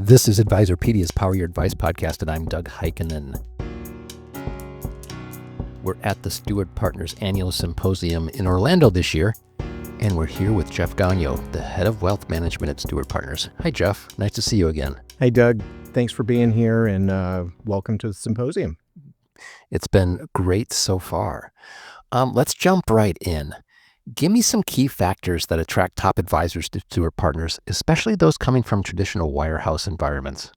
This is Advisorpedia's Power Your Advice podcast, and I'm Doug Heikkinen. We're at the Steward Partners annual symposium in Orlando this year, and we're here with Jeff Gonyo, the head of wealth management at Steward Partners. Hi, Jeff. Nice to see you again. Hey, Doug. Thanks for being here, and welcome to the symposium. It's been great so far. Let's jump right in. Give me some key factors that attract top advisors to Steward Partners, especially those coming from traditional wirehouse environments.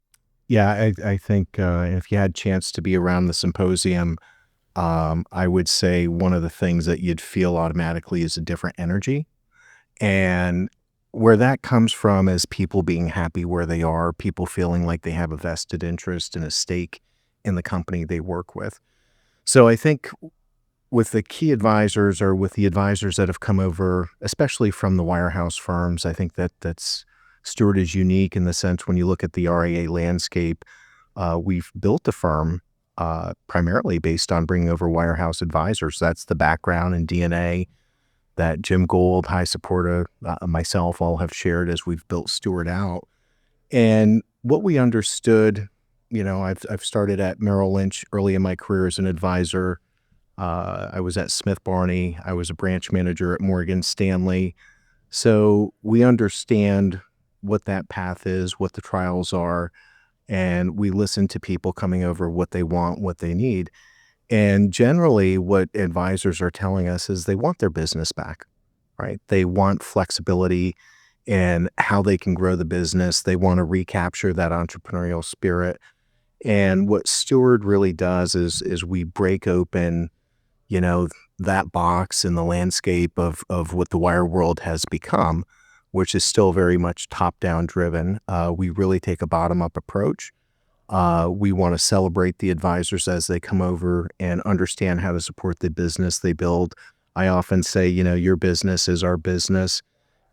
Yeah, I think if you had a chance to be around the symposium, I would say one of the things that you'd feel automatically is a different energy. And where that comes from is people being happy where they are, people feeling like they have a vested interest and a stake in the company they work with. So I think with the key advisors or with the advisors that have come over, especially from the wirehouse firms, I think that's Steward is unique in the sense when you look at the RIA landscape, we've built a firm primarily based on bringing over wirehouse advisors. That's the background and DNA that Jim Gold, High Supporter, myself all have shared as we've built Steward out. And what we understood, I've started at Merrill Lynch early in my career as an advisor. I was at Smith Barney. I was a branch manager at Morgan Stanley. So we understand what that path is, what the trials are, and we listen to people coming over, what they want, what they need. And generally what advisors are telling us is they want their business back, right? They want flexibility in how they can grow the business. They want to recapture that entrepreneurial spirit. And what Steward really does is we break open that box in the landscape of what the wire world has become, which is still very much top-down driven. We really take a bottom-up approach. We want to celebrate the advisors as they come over and understand how to support the business they build. I often say, your business is our business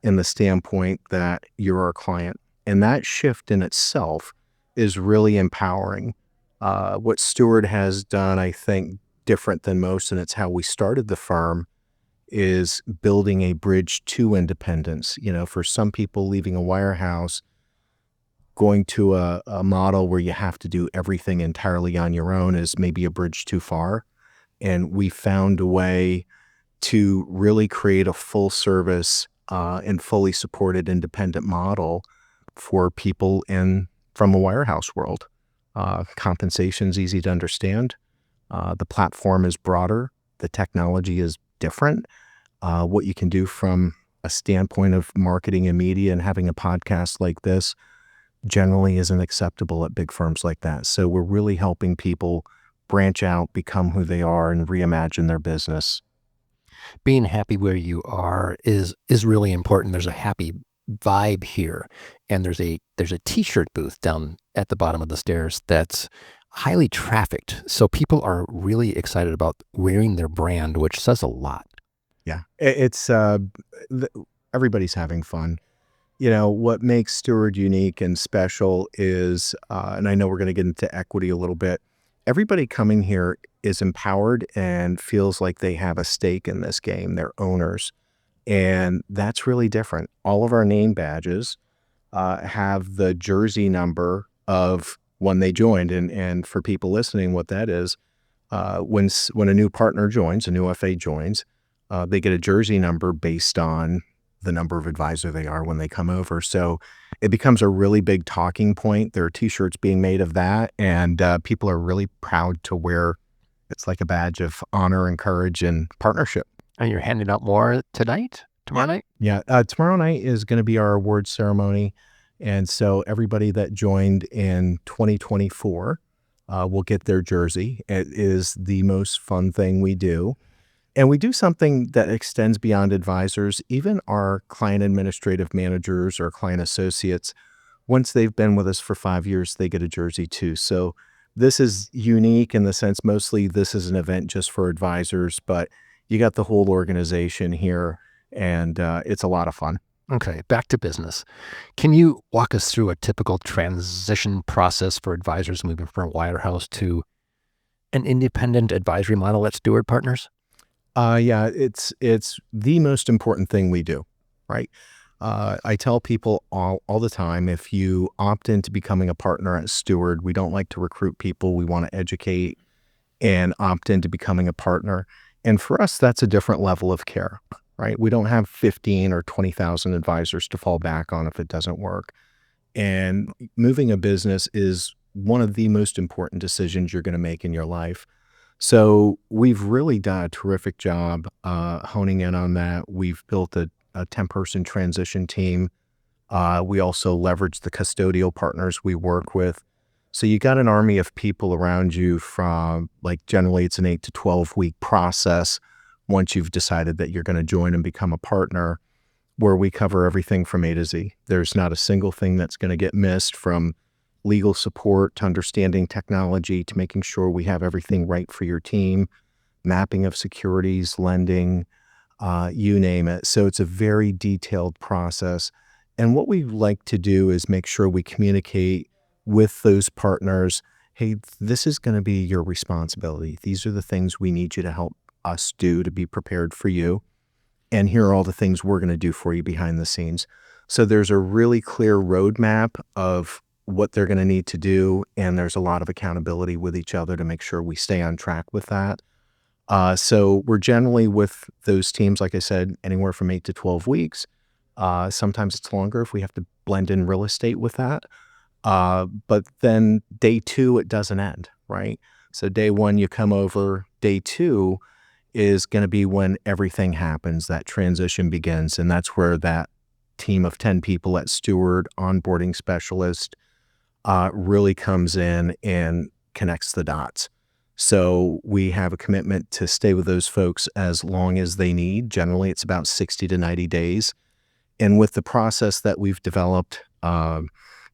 in the standpoint that you're our client. And that shift in itself is really empowering. What Steward has done, I think, different than most, and it's how we started the firm, is building a bridge to independence. For some people leaving a wirehouse, going to a model where you have to do everything entirely on your own is maybe a bridge too far. And we found a way to really create a full service and fully supported independent model for people from a wirehouse world. Compensation's easy to understand. The platform is broader. The technology is different. What you can do from a standpoint of marketing and media and having a podcast like this generally isn't acceptable at big firms like that. So we're really helping people branch out, become who they are, and reimagine their business. Being happy where you are is really important. There's a happy vibe here, and there's a t-shirt booth down at the bottom of the stairs that's highly trafficked. So people are really excited about wearing their brand, which says a lot. Yeah, it's everybody's having fun. What makes Steward unique and special is, and I know we're going to get into equity a little bit, everybody coming here is empowered and feels like they have a stake in this game. They're owners. And that's really different. All of our name badges have the jersey number of when they joined. And for people listening, what that is, when a new partner joins, a new FA joins, they get a jersey number based on the number of advisor they are when they come over. So it becomes a really big talking point. There are t-shirts being made of that, and people are really proud to wear. It's like a badge of honor and courage and partnership. And you're handing out more tomorrow night? Yeah. Tomorrow night is going to be our awards ceremony. And so everybody that joined in 2024 will get their jersey. It is the most fun thing we do. And we do something that extends beyond advisors. Even our client administrative managers or client associates, once they've been with us for 5 years, they get a jersey too. So this is unique in the sense mostly this is an event just for advisors, but you got the whole organization here, and it's a lot of fun. Okay, back to business. Can you walk us through a typical transition process for advisors moving from a wirehouse to an independent advisory model at Steward Partners? Yeah, it's the most important thing we do, right? I tell people all the time, if you opt into becoming a partner at Steward, we don't like to recruit people. We want to educate and opt into becoming a partner. And for us, that's a different level of care, right? We don't have 15 or 20,000 advisors to fall back on if it doesn't work. And moving a business is one of the most important decisions you're going to make in your life. So we've really done a terrific job honing in on that. We've built a 10-person transition team. We also leverage the custodial partners we work with. So you got an army of people around you from, like, generally it's an 8 to 12 week process once you've decided that you're going to join and become a partner, where we cover everything from A to Z. There's not a single thing that's going to get missed, from legal support to understanding technology to making sure we have everything right for your team, mapping of securities, lending, you name it. So it's a very detailed process. And what we like to do is make sure we communicate with those partners. Hey, this is going to be your responsibility. These are the things we need you to help us do to be prepared for you. And here are all the things we're going to do for you behind the scenes. So there's a really clear roadmap of what they're going to need to do. And there's a lot of accountability with each other to make sure we stay on track with that. So we're generally with those teams, like I said, anywhere from 8 to 12 weeks. Sometimes it's longer if we have to blend in real estate with that. But then day two, it doesn't end, right? So day one, you come over. Day two is going to be when everything happens, that transition begins. And that's where that team of 10 people at Steward, onboarding specialist, really comes in and connects the dots. So we have a commitment to stay with those folks as long as they need. Generally, it's about 60 to 90 days. And with the process that we've developed,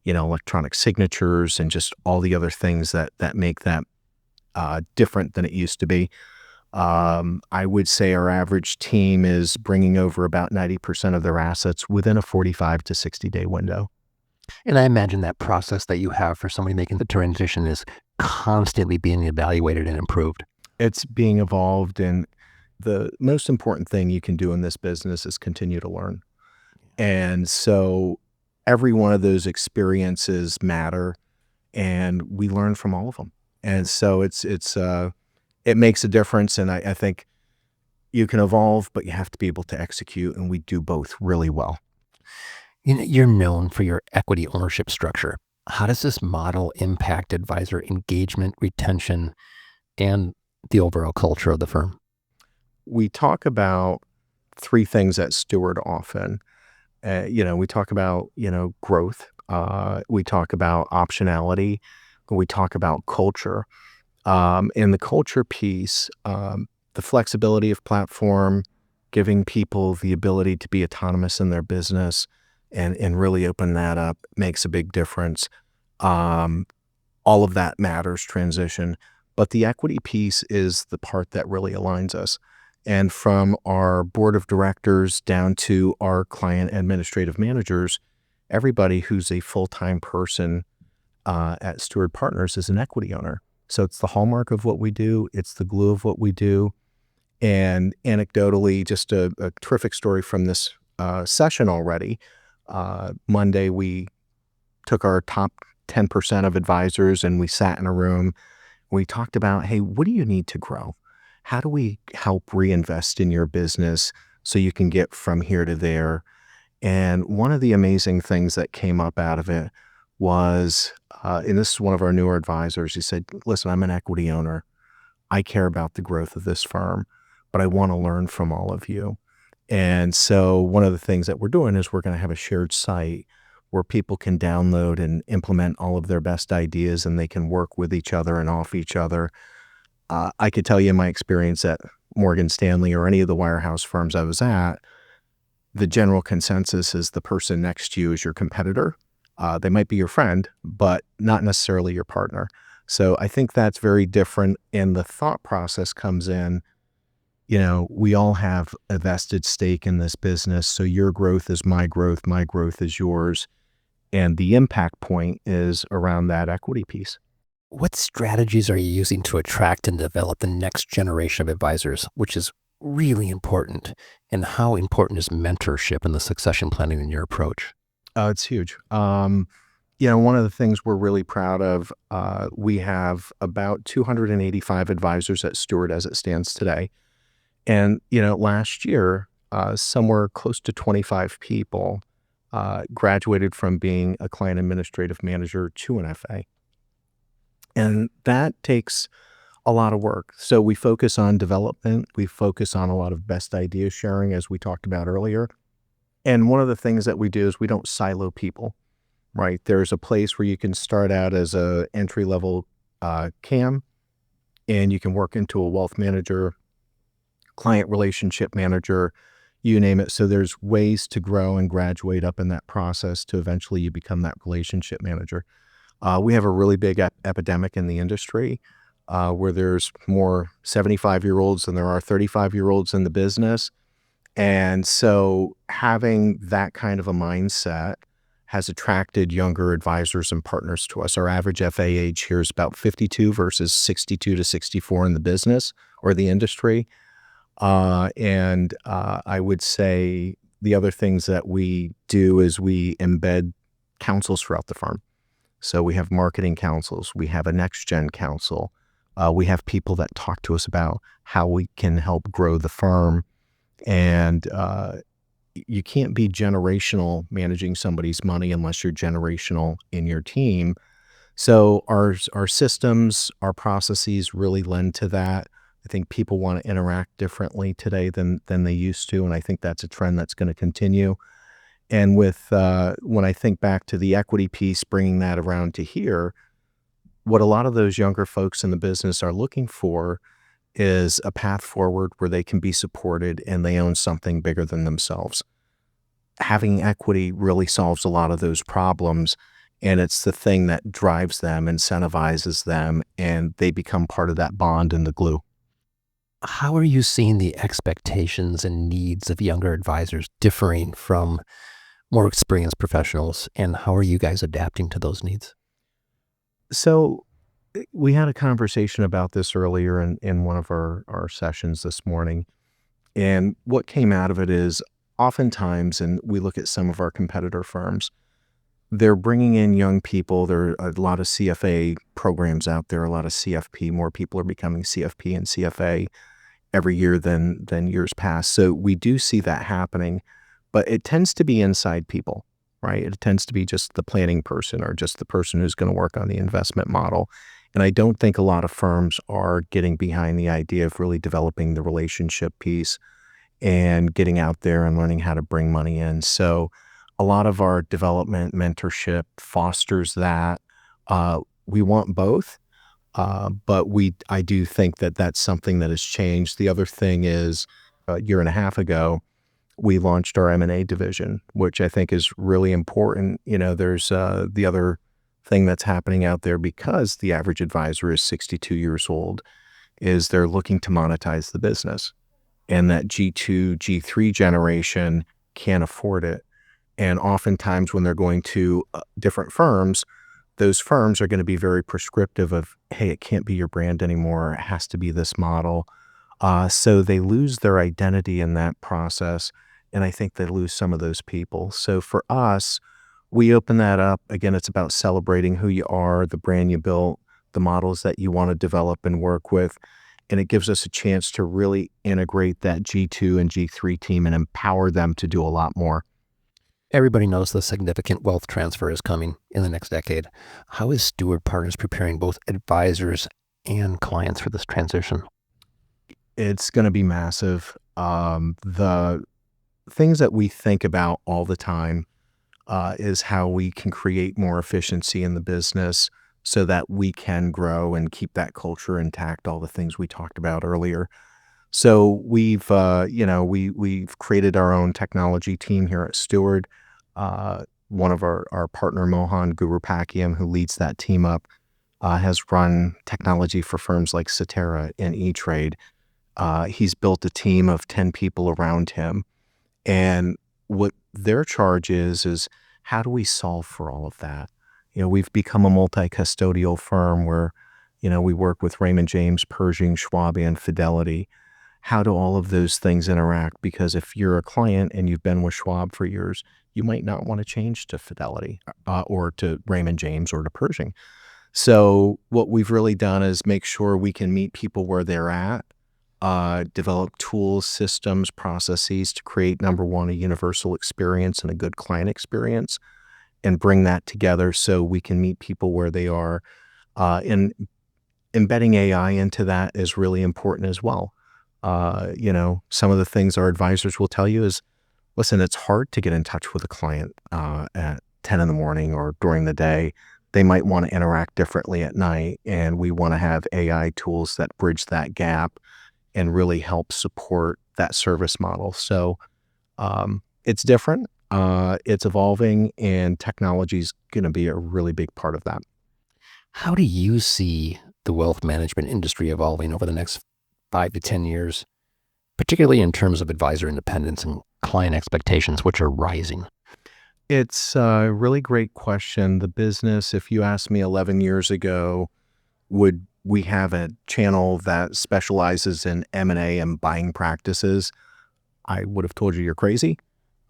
electronic signatures and just all the other things that make that different than it used to be, I would say our average team is bringing over about 90% of their assets within a 45 to 60-day window. And I imagine that process that you have for somebody making the transition is constantly being evaluated and improved. It's being evolved, and the most important thing you can do in this business is continue to learn. And so every one of those experiences matter, and we learn from all of them. And so it makes a difference. And I think you can evolve, but you have to be able to execute, and we do both really well. You're known for your equity ownership structure. How does this model impact advisor engagement, retention, and the overall culture of the firm? We talk about three things at Steward often. We talk about, growth. We talk about optionality. We talk about culture. In the culture piece, the flexibility of platform, giving people the ability to be autonomous in their business and really open that up makes a big difference. All of that matters, transition. But the equity piece is the part that really aligns us. And from our board of directors down to our client administrative managers, everybody who's a full-time person at Steward Partners is an equity owner. So it's the hallmark of what we do. It's the glue of what we do. And anecdotally, just a terrific story from this session already. Monday, we took our top 10% of advisors and we sat in a room. We talked about, hey, what do you need to grow? How do we help reinvest in your business so you can get from here to there? And one of the amazing things that came up out of it was, and this is one of our newer advisors, he said, listen, I'm an equity owner. I care about the growth of this firm, but I want to learn from all of you. And so one of the things that we're doing is we're going to have a shared site where people can download and implement all of their best ideas, and they can work with each other and off each other. I could tell you in my experience at Morgan Stanley or any of the wirehouse firms I was at, the general consensus is the person next to you is your competitor. They might be your friend, but not necessarily your partner. So I think that's very different. And the thought process comes in, we all have a vested stake in this business. So your growth is my growth is yours. And the impact point is around that equity piece. What strategies are you using to attract and develop the next generation of advisors, which is really important. And how important is mentorship in the succession planning in your approach? It's huge. One of the things we're really proud of, we have about 285 advisors at Steward as it stands today. And, last year, somewhere close to 25 people graduated from being a client administrative manager to an FA. And that takes a lot of work. So we focus on development. We focus on a lot of best idea sharing, as we talked about earlier. And one of the things that we do is we don't silo people, right? There's a place where you can start out as a entry level CAM, and you can work into a wealth manager, client relationship manager, you name it. So there's ways to grow and graduate up in that process to eventually you become that relationship manager. We have a really big epidemic in the industry where there's more 75-year-olds than there are 35-year-olds in the business. And so having that kind of a mindset has attracted younger advisors and partners to us. Our average FA age here is about 52 versus 62 to 64 in the business or the industry. I would say the other things that we do is we embed councils throughout the firm. So we have marketing councils, we have a next gen council, we have people that talk to us about how we can help grow the firm. And you can't be generational managing somebody's money unless you're generational in your team. So our systems, our processes really lend to that. I think people want to interact differently today than they used to, and I think that's a trend that's going to continue. And with when I think back to the equity piece, bringing that around to here, what a lot of those younger folks in the business are looking for is a path forward where they can be supported and they own something bigger than themselves. Having equity really solves a lot of those problems, and it's the thing that drives them, incentivizes them, and they become part of that bond and the glue. How are you seeing the expectations and needs of younger advisors differing from more experienced professionals, and how are you guys adapting to those needs? So we had a conversation about this earlier in one of our sessions this morning. And what came out of it is oftentimes, and we look at some of our competitor firms, they're bringing in young people. There are a lot of CFA programs out there, a lot of CFP. More people are becoming CFP and CFA every year than years past. So we do see that happening, but it tends to be inside people, right? It tends to be just the planning person or just the person who's going to work on the investment model. And I don't think a lot of firms are getting behind the idea of really developing the relationship piece and getting out there and learning how to bring money in. So a lot of our development mentorship fosters that. We want both, but I do think that that's something that has changed. The other thing is a year and a half ago, we launched our M&A division, which I think is really important. There's the other thing that's happening out there because the average advisor is 62 years old, is they're looking to monetize the business. And that G2, G3 generation can't afford it. And oftentimes when they're going to different firms, those firms are going to be very prescriptive of, hey, it can't be your brand anymore. It has to be this model. So they lose their identity in that process. And I think they lose some of those people. So for us, we open that up. Again, it's about celebrating who you are, the brand you built, the models that you want to develop and work with. And it gives us a chance to really integrate that G2 and G3 team and empower them to do a lot more. Everybody knows the significant wealth transfer is coming in the next decade. How is Steward Partners preparing both advisors and clients for this transition? It's going to be massive. The things that we think about all the time is how we can create more efficiency in the business so that we can grow and keep that culture intact, all the things we talked about earlier. So we've created our own technology team here at Steward. One of our partner, Mohan Gurupakiam, who leads that team up, has run technology for firms like Cetera and E-Trade. He's built a team of 10 people around him. And what their charge is how do we solve for all of that? We've become a multi-custodial firm where, we work with Raymond James, Pershing, Schwab, and Fidelity. how do all of those things interact? Because if you're a client and you've been with Schwab for years, you might not want to change to Fidelity or to Raymond James or to Pershing. So what we've really done is make sure we can meet people where they're at, develop tools, systems, processes to create, number one, a universal experience and a good client experience, and bring that together so we can meet people where they are. And embedding AI into that is really important as well. Some of the things our advisors will tell you is, listen, it's hard to get in touch with a client at 10 in the morning or during the day. They might want to interact differently at night, and we want to have AI tools that bridge that gap and really help support that service model. So it's different, it's evolving, and technology is going to be a really big part of that. How do you see the wealth management industry evolving over the next 5 to 10 years, particularly in terms of advisor independence and client expectations, which are rising? It's a really great question. The business, if you asked me 11 years ago, would we have a channel that specializes in M&A and buying practices? I would have told you you're crazy.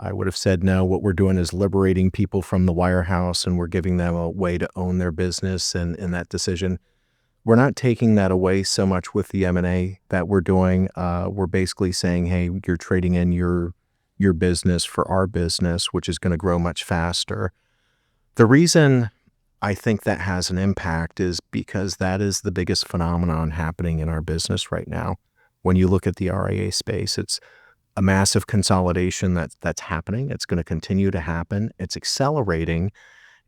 I would have said, no, what we're doing is liberating people from the wirehouse and we're giving them a way to own their business and in that decision. We're not taking that away so much with the M&A that we're doing. We're basically saying, hey, you're trading in your business for our business, which is going to grow much faster. The reason I think that has an impact is because that is the biggest phenomenon happening in our business right now. When you look at the RIA space, it's a massive consolidation that's happening. It's going to continue to happen. It's accelerating.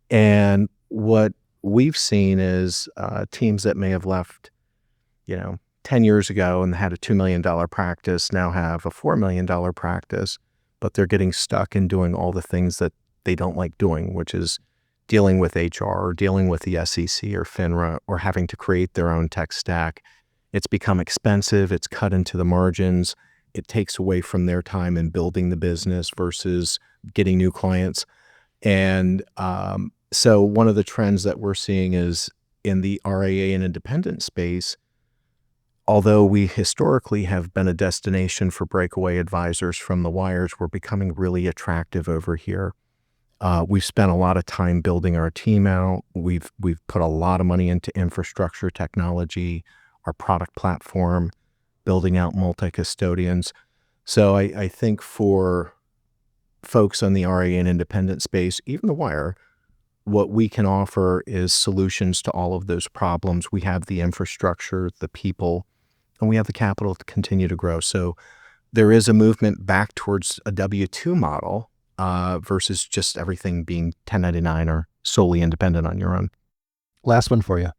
And what we've seen is teams that may have left, 10 years ago and had a $2 million practice now have a $4 million practice, but they're getting stuck in doing all the things that they don't like doing, which is dealing with HR or dealing with the SEC or FINRA or having to create their own tech stack. It's become expensive. It's cut into the margins. It takes away from their time in building the business versus getting new clients. And so one of the trends that we're seeing is in the RIA and independent space, although we historically have been a destination for breakaway advisors from the wires, we're becoming really attractive over here. We've spent a lot of time building our team out. We've put a lot of money into infrastructure, technology, our product platform, building out multi-custodians. So I think for folks on the RIA and independent space, even the wire, what we can offer is solutions to all of those problems. We have the infrastructure, the people, and we have the capital to continue to grow. So there is a movement back towards a W-2 model versus just everything being 1099 or solely independent on your own. Last one for you.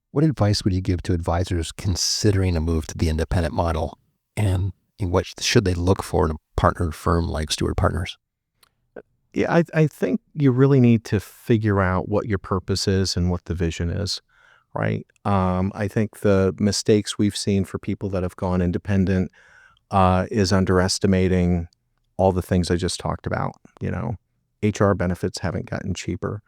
What advice would you give to advisors considering a move to the independent model? And what should they look for in a partnered firm like Steward Partners? Yeah, I think you really need to figure out what your purpose is and what the vision is, right? I think the mistakes we've seen for people that have gone independent is underestimating all the things I just talked about. HR benefits haven't gotten cheaper.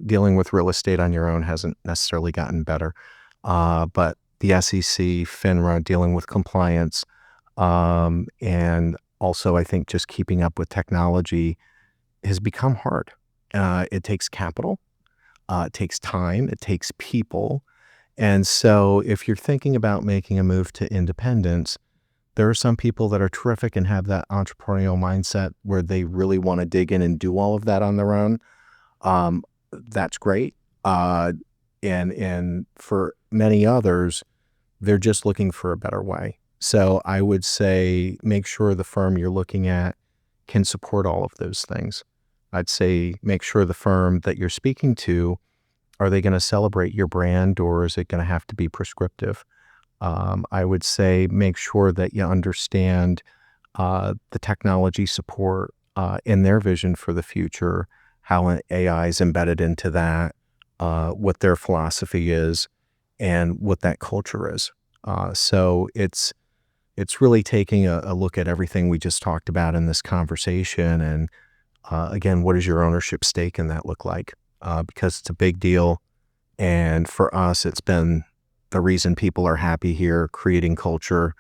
Dealing with real estate on your own hasn't necessarily gotten better. But the SEC, FINRA, dealing with compliance, and also I think just keeping up with technology has become hard. It takes capital, it takes time, it takes people. And so if you're thinking about making a move to independence, there are some people that are terrific and have that entrepreneurial mindset where they really want to dig in and do all of that on their own. That's great. And for many others, they're just looking for a better way. So I would say make sure the firm you're looking at can support all of those things. I'd say make sure the firm that you're speaking to, are they going to celebrate your brand or is it going to have to be prescriptive? I would say make sure that you understand the technology support in their vision for the future, how AI is embedded into that, what their philosophy is, and what that culture is. So it's really taking a look at everything we just talked about in this conversation. And again, what does your ownership stake in that look like? Because it's a big deal. And for us, it's been the reason people are happy here, creating culture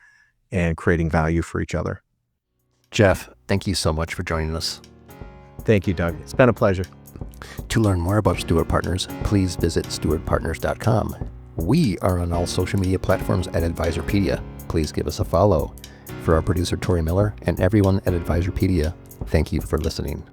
and creating value for each other. Jeff, thank you so much for joining us. Thank you, Doug. It's been a pleasure. To learn more about Steward Partners, please visit stewardpartners.com. We are on all social media platforms at Advisorpedia. Please give us a follow. For our producer, Tori Miller, and everyone at Advisorpedia, thank you for listening.